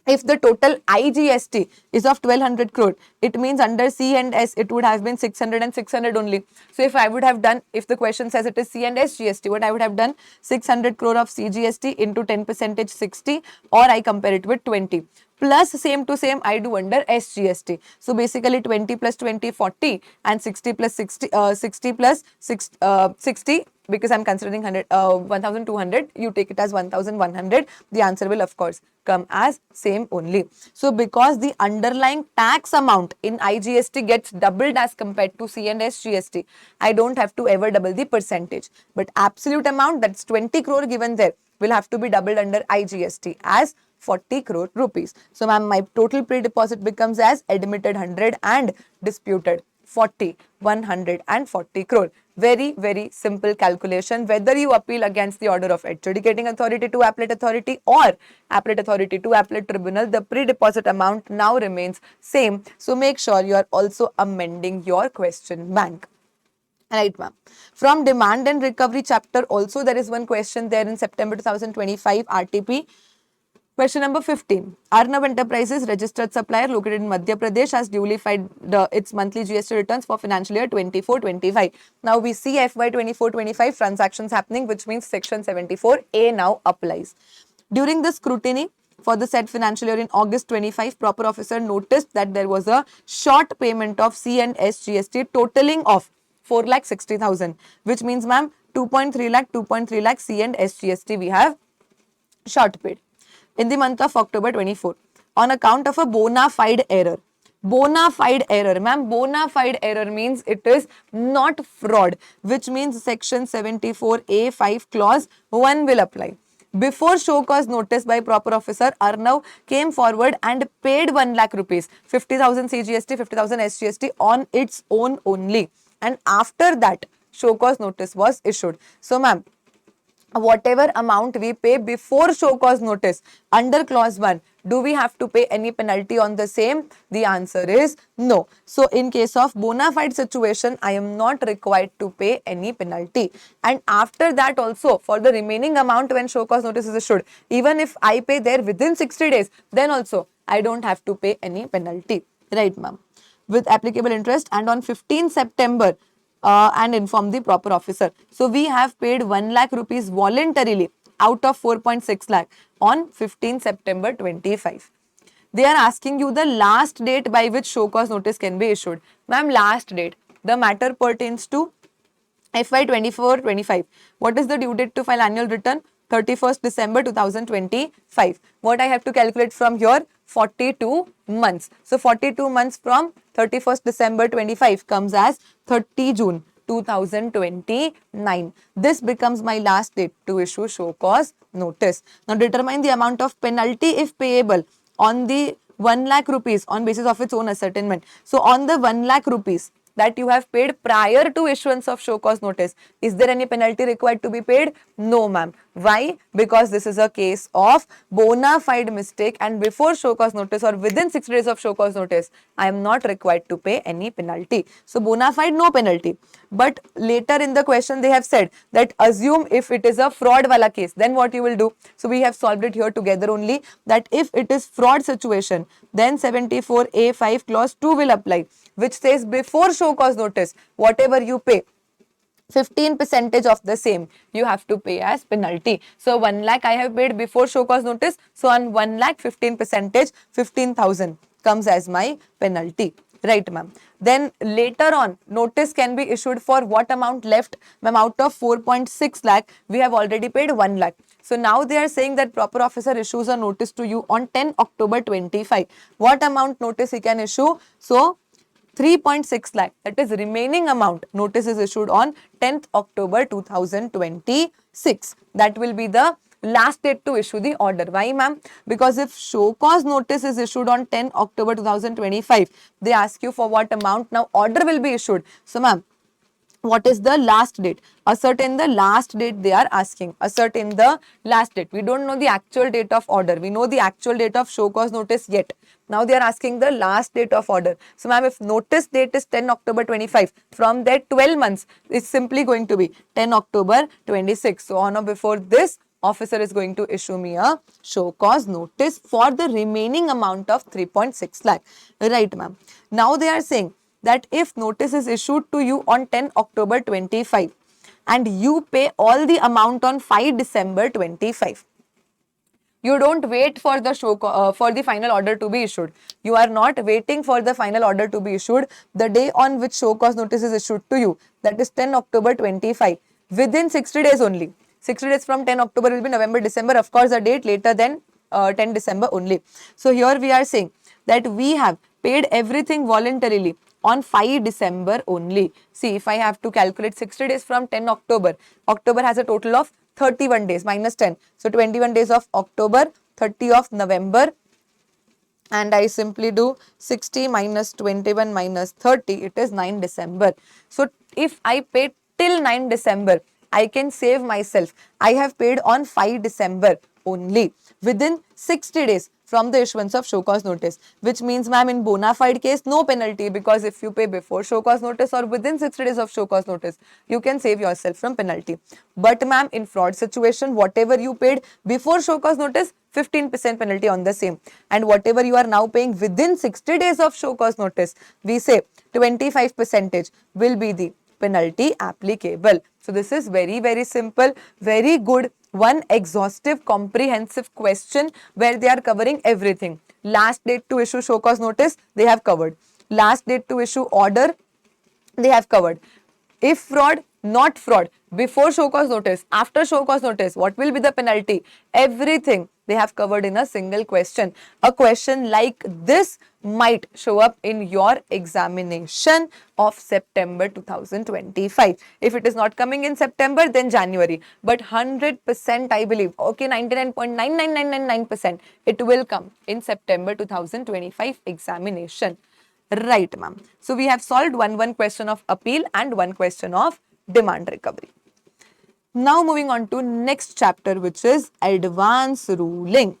if the total IGST is of 1200 crore, it means under C and S it would have been 600 and 600 only. So if I would have done, if the question says it is C and S GST, what I would have done, 600 crore of CGST into 10 percentage 60, or I compare it with 20. Plus same to same I do under SGST. So basically 20 plus 20, 40, and 60 plus 60, 60 plus 60, because I'm considering 1200, you take it as 1100. The answer will of course come as same only. So because the underlying tax amount in IGST gets doubled as compared to C and SGST, I don't have to ever double the percentage. But absolute amount, that's 20 crore given there, will have to be doubled under IGST as 40 crore rupees. So ma'am, my total pre-deposit becomes as admitted 100 and disputed 40, 140 crore. Very, very simple calculation. Whether you appeal against the order of adjudicating authority to appellate authority or appellate authority to appellate tribunal, the pre-deposit amount now remains same. So make sure you are also amending your question bank. Right, ma'am. From demand and recovery chapter also, there is one question there in September 2025 RTP. Question number 15. Arnav Enterprises, registered supplier located in Madhya Pradesh, has duly filed its monthly GST returns for financial year 24-25. Now we see FY 24-25 transactions happening, which means section 74A now applies. During the scrutiny for the said financial year in August 25, proper officer noticed that there was a short payment of C and S GST totaling of 4,60,000, which means, ma'am, 2.3 lakh C and S GST we have short paid in the month of October 24 on account of a bona fide error. Bona fide error, ma'am, bona fide error means it is not fraud, which means section 74A5 clause 1 will apply. Before show cause notice by proper officer, Arnav came forward and paid 1 lakh rupees, 50,000 CGST, 50,000 SGST on its own only. And after that, show cause notice was issued. So, ma'am, whatever amount we pay before show cause notice under clause 1, do we have to pay any penalty on the same? The answer is no. So in case of bona fide situation, I am not required to pay any penalty. And after that also, for the remaining amount when show cause notice is issued, even if I pay there within 60 days, then also I don't have to pay any penalty. Right, ma'am? With applicable interest, and on 15 September, and inform the proper officer. So we have paid 1 lakh rupees voluntarily out of 4.6 lakh on 15 September 25. They are asking you the last date by which show cause notice can be issued. Ma'am, last date. The matter pertains to FY 24-25. What is the due date to file annual return? 31st December 2025. What I have to calculate from here? 42 months. So 42 months from 31st December 25 comes as 30 June 2029. This becomes my last date to issue show cause notice. Now determine the amount of penalty if payable on the 1 lakh rupees on basis of its own ascertainment. So on the 1 lakh rupees that you have paid prior to issuance of show cause notice, is there any penalty required to be paid? No, ma'am. Why? Because this is a case of bona fide mistake, and before show cause notice or within 6 days of show cause notice, I am not required to pay any penalty. So bona fide, no penalty. But later in the question they have said that assume if it is a fraud wala case, then what you will do? So we have solved it here together only, that if it is fraud situation, then 74A5 clause 2 will apply, which says before show cause notice, whatever you pay, 15% of the same you have to pay as penalty. So 1 lakh I have paid before show cause notice. So on 1 lakh 15%, 15,000 comes as my penalty. Right, ma'am. Then later on, notice can be issued for what amount left? Ma'am, out of 4.6 lakh, we have already paid 1 lakh. So now they are saying that proper officer issues a notice to you on 10 October 25. What amount notice he can issue? So 3.6 lakh, that is remaining amount. Notice is issued on 10th October 2026. That will be the last date to issue the order. Why, ma'am? Because if show cause notice is issued on 10 October 2025, they ask you for what amount. Now order will be issued. So, ma'am, what is the last date? Ascertain the last date they are asking. Ascertain the last date. We don't know the actual date of order. We know the actual date of show cause notice yet. Now they are asking the last date of order. So, ma'am, if notice date is 10 October 25, from there 12 months is simply going to be 10 October 26. So, on or before this, officer is going to issue me a show cause notice for the remaining amount of 3.6 lakh. Right, ma'am. Now they are saying that if notice is issued to you on 10 October 25 and you pay all the amount on 5 December 25, you don't wait for the for the final order to be issued. You are not waiting for the final order to be issued. The day on which show cause notice is issued to you, that is 10 October 25, within 60 days only. 60 days from 10 October will be November, December. Of course, a date later than 10 December only. So here we are saying that we have paid everything voluntarily on 5 December only. See, if I have to calculate 60 days from 10 October, October has a total of 31 days minus 10. So 21 days of October, 30 of November, and I simply do 60 minus 21 minus 30, it is 9 December. So if I pay till 9 December, I can save myself. I have paid on 5 December only within 60 days from the issuance of show cause notice, which means, ma'am, in bona fide case, no penalty, because if you pay before show cause notice or within 60 days of show cause notice, you can save yourself from penalty. But, ma'am, in fraud situation, whatever you paid before show cause notice, 15% penalty on the same, and whatever you are now paying within 60 days of show cause notice, we say 25% will be the penalty applicable. So this is very, very simple, very good, one exhaustive, comprehensive question where they are covering everything. Last date to issue show cause notice, they have covered. Last date to issue order, they have covered. If fraud, not fraud, before show cause notice, after show cause notice, what will be the penalty? Everything they have covered in a single question. A question like this might show up in your examination of September 2025. If it is not coming in September, then January. But 100% I believe, okay, 99.99999%, it will come in September 2025 examination. Right, ma'am. So we have solved one question of appeal and one question of demand recovery. Now moving on to next chapter, which is advance ruling.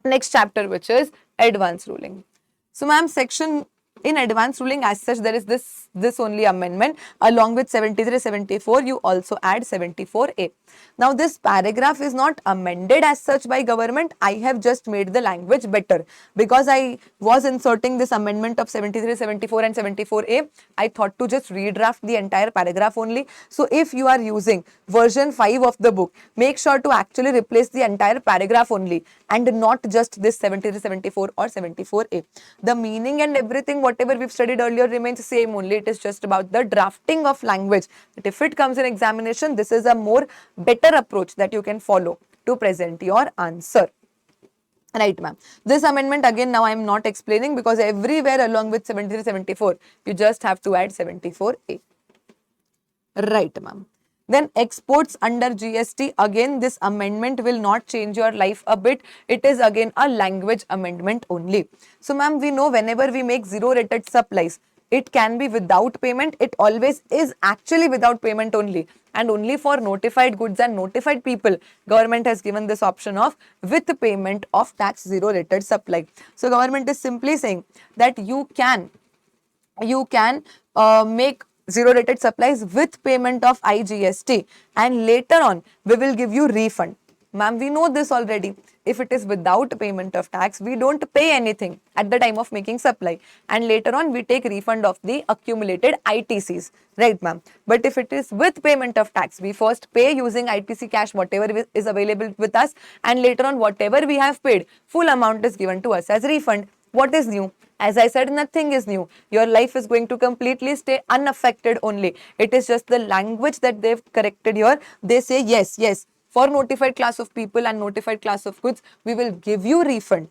Next chapter, which is advance ruling. So, ma'am, section in advance ruling as such, there is this only amendment. Along with 73, 74, you also add 74A. Now, this paragraph is not amended as such by government. I have just made the language better because I was inserting this amendment of 73, 74 and 74A. I thought to just redraft the entire paragraph only. So, if you are using version 5 of the book, make sure to actually replace the entire paragraph only and not just this 73, 74 or 74A. The meaning and everything, whatever we've studied earlier, remains same only. It is just about the drafting of language. But if it comes in examination, this is a more better approach that you can follow to present your answer. Right, ma'am. This amendment again now I am not explaining because everywhere along with 73, 74, you just have to add 74A. Right, ma'am. Then exports under GST, again this amendment will not change your life a bit. It is again a language amendment only. So, ma'am, we know whenever we make zero rated supplies, it can be without payment. It always is actually without payment only. And only for notified goods and notified people, government has given this option of with payment of tax zero rated supply. So, government is simply saying that you can make zero rated supplies with payment of IGST and later on we will give you refund. Ma'am, we know this already. If it is without payment of tax, we don't pay anything at the time of making supply and later on we take refund of the accumulated ITCs, right, ma'am? But if it is with payment of tax, we first pay using ITC cash whatever is available with us and later on whatever we have paid, full amount is given to us as refund. What is new? As I said, nothing is new. Your life is going to completely stay unaffected only. It is just the language that they've corrected here. They say yes, for notified class of people and notified class of goods, we will give you refund.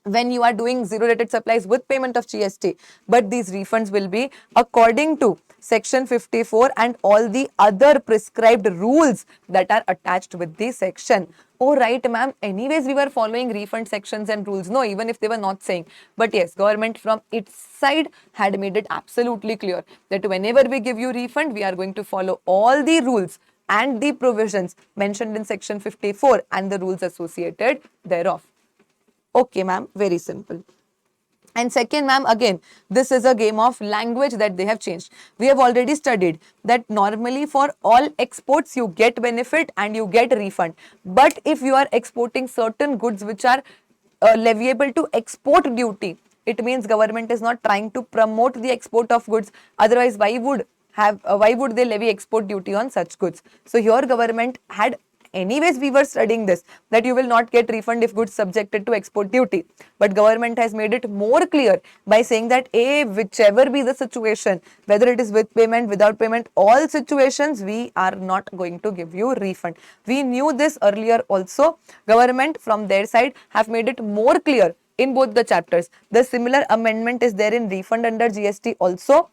when you are doing zero rated supplies with payment of GST. But these refunds will be according to section 54 and all the other prescribed rules that are attached with the section. Oh right ma'am, anyways we were following refund sections and rules. No, even if they were not saying. But yes, government from its side had made it absolutely clear that whenever we give you refund, we are going to follow all the rules and the provisions mentioned in section 54 and the rules associated thereof. Okay, ma'am, very simple. And second, ma'am, again, this is a game of language that they have changed. We have already studied that normally for all exports, you get benefit and you get refund. But if you are exporting certain goods which are leviable to export duty, it means government is not trying to promote the export of goods. Otherwise, why would they levy export duty on such goods? So here government had, anyways we were studying this, that you will not get refund if goods subjected to export duty, but government has made it more clear by saying that whichever be the situation, whether it is with payment, without payment, all situations we are not going to give you refund. We knew this earlier also. Government from their side have made it more clear in both the chapters. The similar amendment is there in refund under GST also,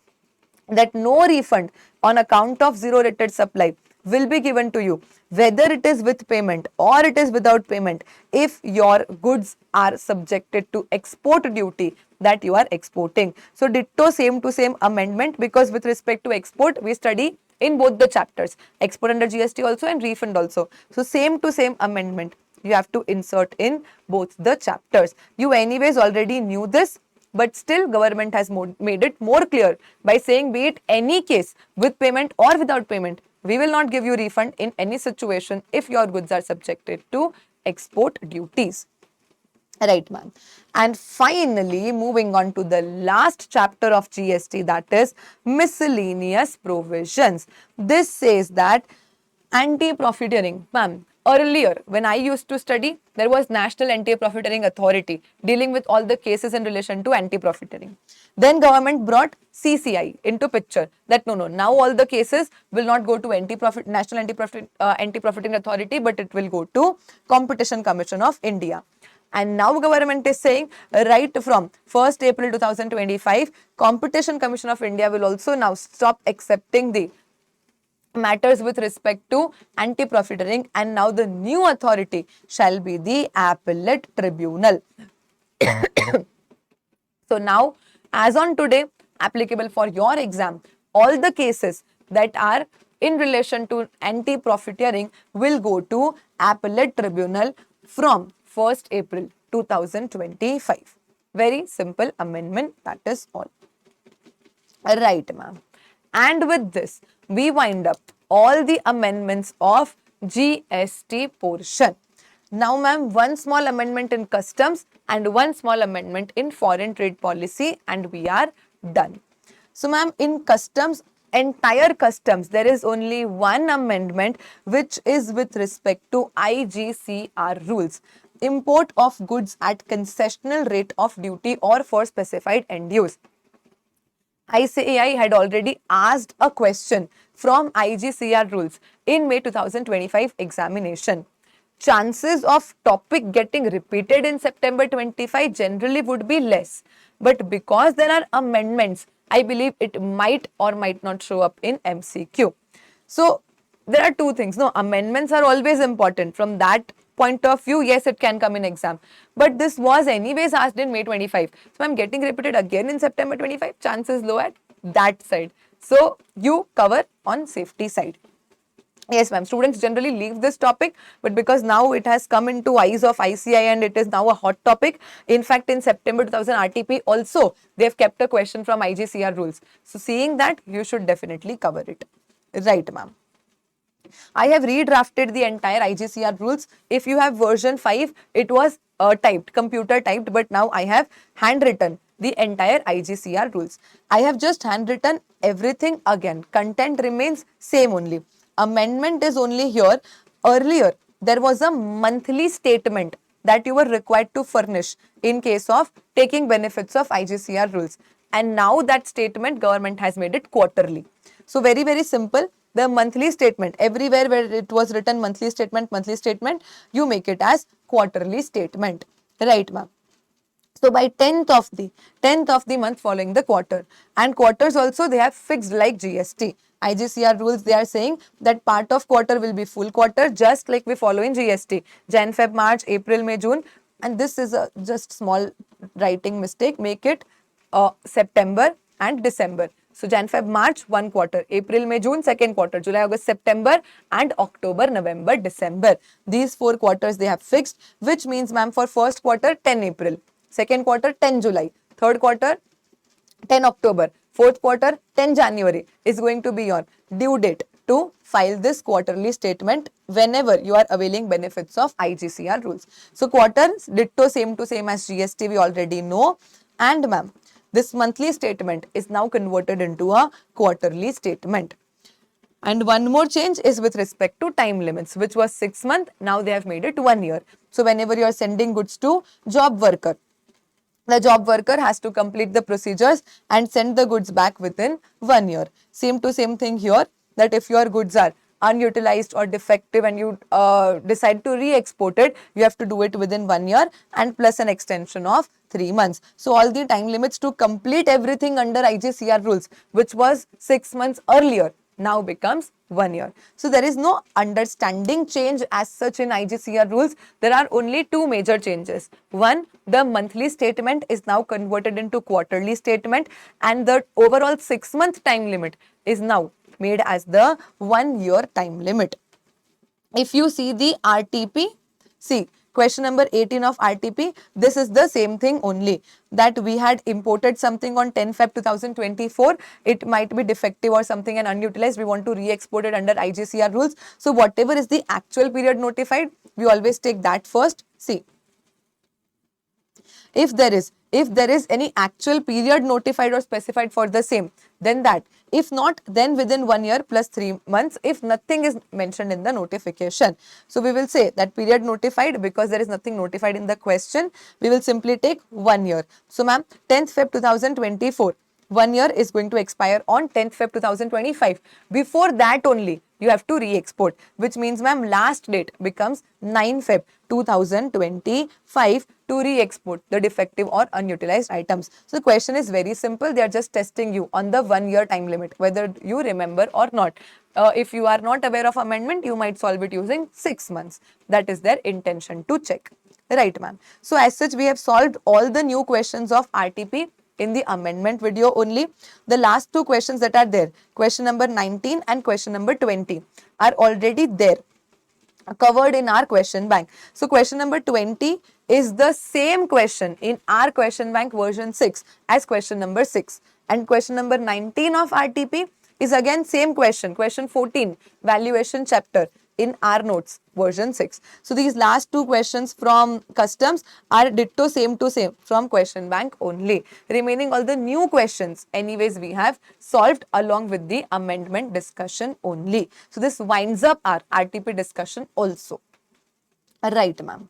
that no refund on account of zero rated supply will be given to you, whether it is with payment or it is without payment, if your goods are subjected to export duty that you are exporting. So ditto same to same amendment, because with respect to export we study in both the chapters, export under GST also and refund also. So same to same amendment you have to insert in both the chapters. You anyways already knew this, but still government has made it more clear by saying, be it any case with payment or without payment, we will not give you refund in any situation if your goods are subjected to export duties. Right, ma'am. And finally, moving on to the last chapter of GST, that is miscellaneous provisions. This says that anti-profiteering, ma'am, earlier when I used to study, there was National Anti-Profiteering Authority dealing with all the cases in relation to anti-profiteering. Then government brought CCI into picture, that no, now all the cases will not go to National Anti-Profiteering Authority, but it will go to Competition Commission of India. And now government is saying right from 1st April 2025, Competition Commission of India will also now stop accepting the matters with respect to anti-profiteering, and now the new authority shall be the Appellate Tribunal. So now, as on today, applicable for your exam, all the cases that are in relation to anti-profiteering will go to Appellate Tribunal from 1st April 2025. Very simple amendment, that is all. Right, ma'am. And with this, we wind up all the amendments of GST portion. Now, ma'am, one small amendment in customs and one small amendment in foreign trade policy, and we are done. So, ma'am, in customs, entire customs, there is only one amendment which is with respect to IGCR rules. Import of goods at concessional rate of duty or for specified end use. ICAI had already asked a question from IGCR rules in May 2025 examination. Chances of topic getting repeated in September 25 generally would be less. But because there are amendments, I believe it might or might not show up in MCQ. So there are two things. No, amendments are always important. From that point of view, yes, it can come in exam. But this was anyways asked in May 25. So I'm getting repeated again in September 25. Chances low at that side. So you cover on safety side. Yes, ma'am. Students generally leave this topic, but because now it has come into eyes of ICAI and it is now a hot topic. In fact, in September 2000 RTP also, they have kept a question from IGCR rules. So seeing that, you should definitely cover it. Right, ma'am. I have redrafted the entire IGCR rules. If you have version 5, it was typed, computer typed, but now I have handwritten the entire IGCR rules. I have just handwritten everything again. Content remains same only. Amendment is only here. Earlier, there was a monthly statement that you were required to furnish in case of taking benefits of IGCR rules. And now that statement, government has made it quarterly. So very, very simple. The monthly statement, everywhere where it was written monthly statement, you make it as quarterly statement. Right, ma'am. So by 10th of the month following the quarter, and quarters also they have fixed like GST. IGCR rules, they are saying that part of quarter will be full quarter, just like we follow in GST. Jan, Feb, March, April, May, June, and this is a just small writing mistake. Make it September and December. So Jan, Feb, March, one quarter. April, May, June, second quarter. July, August, September, and October, November, December. These 4 quarters they have fixed, which means, ma'am, for first quarter 10 April, second quarter 10 July, third quarter 10 October, fourth quarter 10 January is going to be your due date to file this quarterly statement whenever you are availing benefits of IGCR rules. So quarters ditto same to same as GST, we already know. And ma'am, this monthly statement is now converted into a quarterly statement. And one more change is with respect to time limits, which was 6 months. Now they have made it 1 year. So whenever you are sending goods to job worker, the job worker has to complete the procedures and send the goods back within 1 year. Same to same thing here, that if your goods are unutilized or defective and you decide to re-export it, you have to do it within 1 year and plus an extension of 3 months. So all the time limits to complete everything under IGCR rules, which was 6 months earlier, now becomes 1 year. So there is no understanding change as such in IGCR rules. There are only two major changes. One, the monthly statement is now converted into quarterly statement, and the overall 6-month time limit is now made as the 1 year time limit. If you see the RTP, see question number 18 of RTP, this is the same thing only, that we had imported something on 10 Feb 2024. It might be defective or something and unutilized. We want to re-export it under IGCR rules. So whatever is the actual period notified, we always take that first. See, if there is any actual period notified or specified for the same, then that. If not, then within 1 year plus 3 months, if nothing is mentioned in the notification. So we will say that period notified, because there is nothing notified in the question, we will simply take 1 year. So ma'am, 10th Feb 2024. 1 year is going to expire on 10th Feb 2025. Before that only, you have to re-export, which means, ma'am, last date becomes 9 Feb 2025 to re-export the defective or unutilized items. So the question is very simple. They are just testing you on the 1 year time limit, whether you remember or not. If you are not aware of amendment, you might solve it using 6 months. That is their intention to check. Right, ma'am. So as such, we have solved all the new questions of RTP in the amendment video only. The last two questions that are there, question number 19 and question number 20, are already there, covered in our question bank. So question number 20 is the same question in our question bank version 6 as question number 6, and question number 19 of RTP is again same question, question 14, valuation chapter, in our notes version 6. So these last two questions from customs are ditto same to same from question bank only. Remaining all the new questions anyways we have solved along with the amendment discussion only. So this winds up our RTP discussion also. Right, ma'am.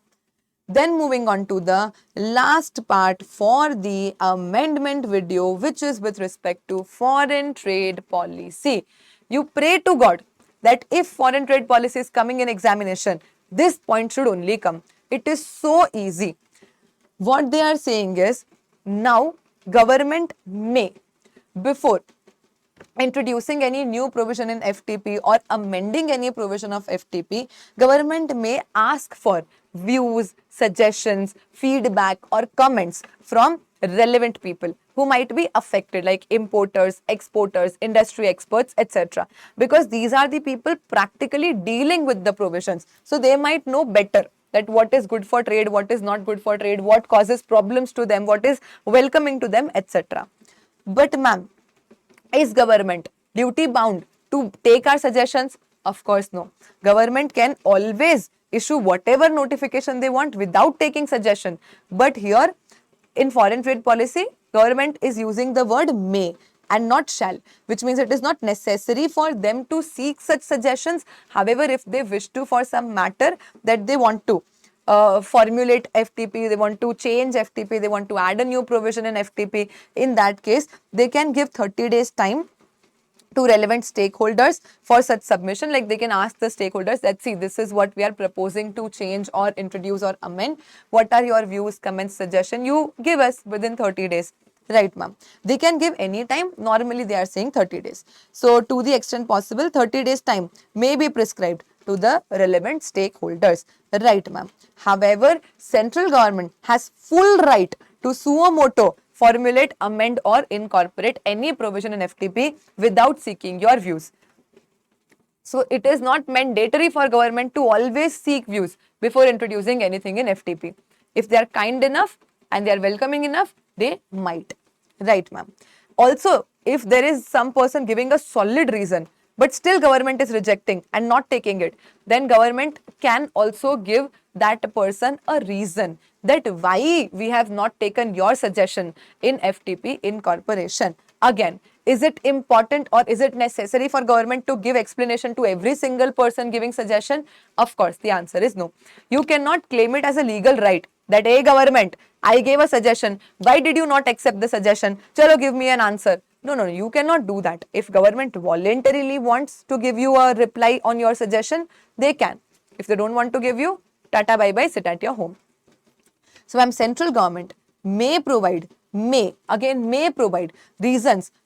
Then moving on to the last part for the amendment video, which is with respect to foreign trade policy. You pray to God that if foreign trade policy is coming in examination, this point should only come. It is so easy. What they are saying is, now government may, before introducing any new provision in FTP or amending any provision of FTP, government may ask for views, suggestions, feedback or comments from relevant people who might be affected, like importers, exporters, industry experts, etc. Because these are the people practically dealing with the provisions. So they might know better that what is good for trade, what is not good for trade, what causes problems to them, what is welcoming to them, etc. But ma'am, is government duty bound to take our suggestions? Of course no. Government can always issue whatever notification they want without taking suggestion. But here in foreign trade policy, government is using the word may and not shall, which means it is not necessary for them to seek such suggestions. However, if they wish to, for some matter that they want to formulate FTP, they want to change FTP, they want to add a new provision in FTP, in that case, they can give 30 days time to relevant stakeholders for such submission. Like they can ask the stakeholders that, see, this is what we are proposing to change or introduce or amend. What are your views, comments, suggestion? You give us within 30 days. Right, ma'am. They can give any time. Normally, they are saying 30 days. So, to the extent possible, 30 days time may be prescribed to the relevant stakeholders. Right, ma'am. However, central government has full right to suo moto formulate, amend or incorporate any provision in FTP without seeking your views. So it is not mandatory for government to always seek views before introducing anything in FTP. If they are kind enough and they are welcoming enough, they might. Right, ma'am. Also, if there is some person giving a solid reason, but still government is rejecting and not taking it, then government can also give that person a reason that why we have not taken your suggestion in FTP incorporation. Again, is it important or is it necessary for government to give explanation to every single person giving suggestion? Of course, the answer is no. You cannot claim it as a legal right that, hey government, I gave a suggestion. Why did you not accept the suggestion? Chalo, give me an answer. No, you cannot do that. If government voluntarily wants to give you a reply on your suggestion, they can. If they don't want to give you, tata bye bye, sit at your home. So, central government may provide reasons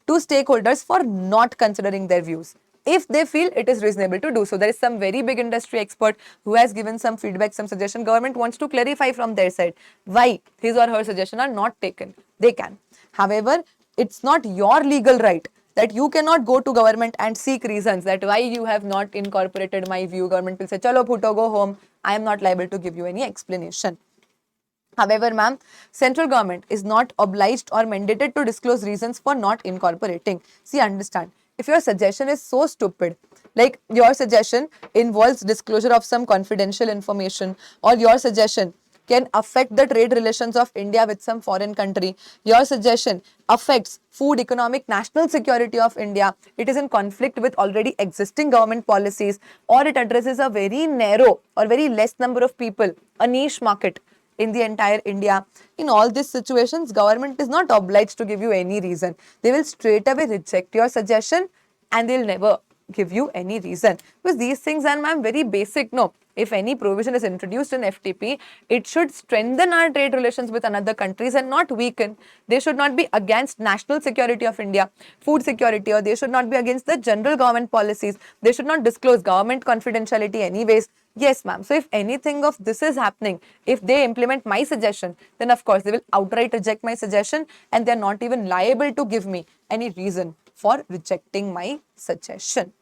to stakeholders for not considering their views if they feel it is reasonable to do so. There is some very big industry expert who has given some feedback, some suggestion. Government wants to clarify from their side why his or her suggestion are not taken. They can. However, it's not your legal right that you cannot go to government and seek reasons that why you have not incorporated my view. Government will say, chalo Bhutto, go home. I am not liable to give you any explanation. However, ma'am, central government is not obliged or mandated to disclose reasons for not incorporating. See, understand, if your suggestion is so stupid, like your suggestion involves disclosure of some confidential information, or your suggestion can affect the trade relations of India with some foreign country, your suggestion affects food, economic, national security of India, it is in conflict with already existing government policies, or it addresses a very narrow or very less number of people, a niche market in the entire India. In all these situations, government is not obliged to give you any reason. They will straight away reject your suggestion and they'll never give you any reason. Because these things are, ma'am, very basic. No, if any provision is introduced in FTP, it should strengthen our trade relations with another countries and not weaken. They should not be against national security of India, food security, or they should not be against the general government policies. They should not disclose government confidentiality anyways. Yes, ma'am. So if anything of this is happening, if they implement my suggestion, then of course they will outright reject my suggestion and they are not even liable to give me any reason for rejecting my suggestion.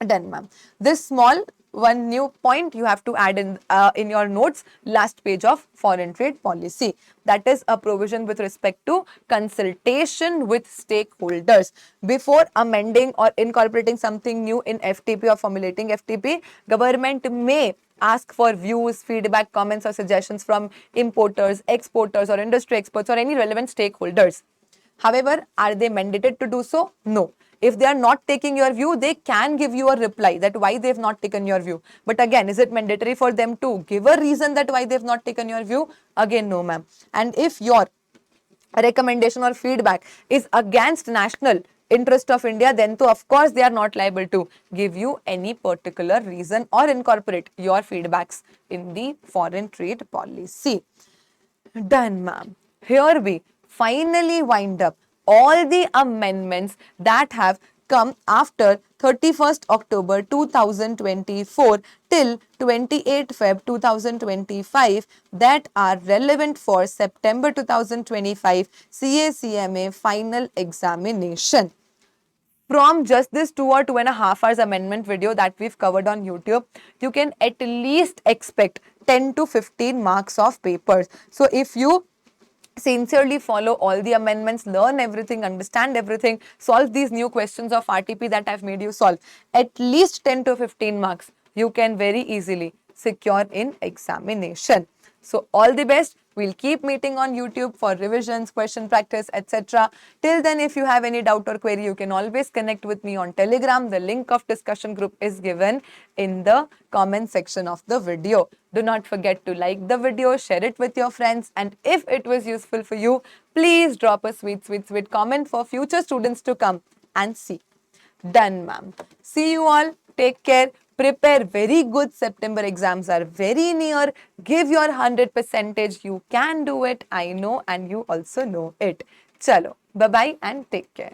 Done, ma'am. This small one new point you have to add in your notes, last page of foreign trade policy. That is a provision with respect to consultation with stakeholders. Before amending or incorporating something new in FTP or formulating FTP, government may ask for views, feedback, comments or suggestions from importers, exporters or industry experts or any relevant stakeholders. However, are they mandated to do so? No. If they are not taking your view, they can give you a reply that why they have not taken your view. But again, is it mandatory for them to give a reason that why they have not taken your view? Again, no, ma'am. And if your recommendation or feedback is against national interest of India, then too, of course, they are not liable to give you any particular reason or incorporate your feedbacks in the foreign trade policy. Done, ma'am. Here we finally wind up all the amendments that have come after 31st October 2024 till 28 Feb 2025 that are relevant for September 2025 CA-CMA final examination. From just this 2 or 2.5 hours amendment video that we've covered on YouTube, you can at least expect 10 to 15 marks of papers. So if you sincerely follow all the amendments, learn everything, understand everything, solve these new questions of RTP that I've made you solve, at least 10 to 15 marks you can very easily secure in examination. So all the best. We'll keep meeting on YouTube for revisions, question practice, etc. Till then, if you have any doubt or query, you can always connect with me on Telegram. The link of discussion group is given in the comment section of the video. Do not forget to like the video, share it with your friends, and if it was useful for you, please drop a sweet comment for future students to come and see. Done, ma'am. See you all. Take care. Prepare very good. September exams are very near. Give your 100 percentage. You can do it. I know, and you also know it. Chalo. Bye bye and take care.